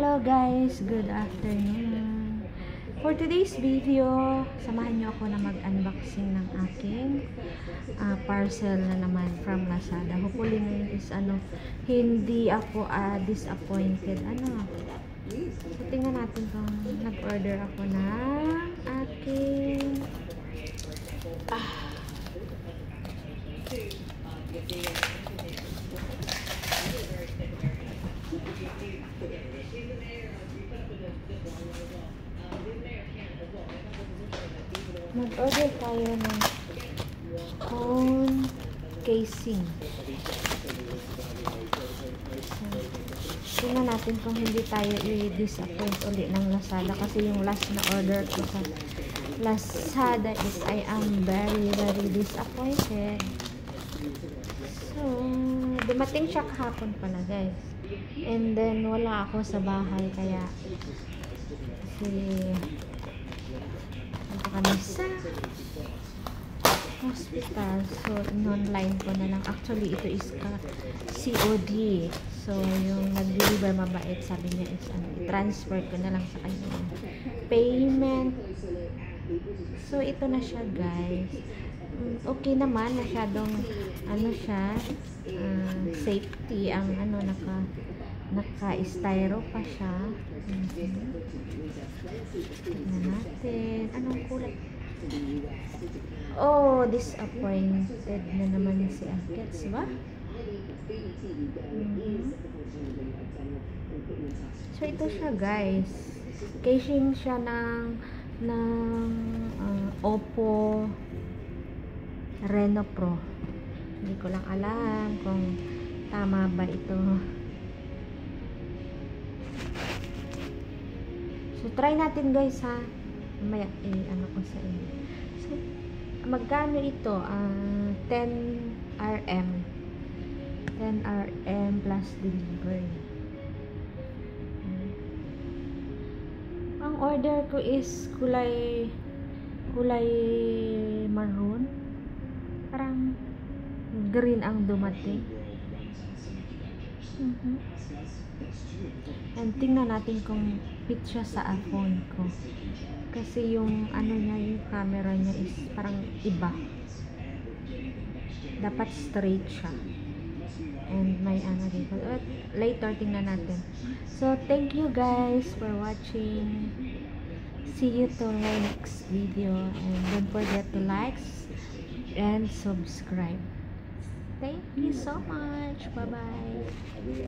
Hello guys, good afternoon. For today's video, samahan niyo ako na mag-unboxing ng aking parcel na naman from Lazada. Hopefully ngayon is hindi ako disappointed. So tingnan natin kung nag-order ako ng aking mag-order tayo ng phone casing. So, tingnan natin kung hindi tayo i-disappoint ulit ng Lazada kasi yung last na order ko sa Lazada is I am very disappointed. So, dumating siya kahapon pala guys. And then, wala ako sa bahay kaya kasi kami sa hospital. So, in-online ko na lang. Actually, ito is COD. So, yung nag-deliver mabait, sabi niya is i-transfer ko na lang sa kanya payment. So, ito na siya, guys. Okay naman. Masyadong, siya, safety. Ang, naka-styro pa siya. Tignan natin. Anong kulay? Oh, disappointed na naman si Agets, ba? So, ito siya, guys. Casing siya ng Oppo Reno Pro. Hindi ko lang alam kung tama ba ito. So, try natin guys ha. Mamaya, ko sa inyo. So, magkano ito? 10 RM. 10 RM plus delivery. Ang order ko is kulay maroon. Parang green ang dumating. And tingnan natin kung fit siya sa iPhone ko. Kasi yung yung camera niya is parang iba. Dapat straight siya. And may dito. Later tingnan natin. So thank you guys for watching. See you to my next video. And don't forget to like and subscribe. Thank you so much. Bye bye.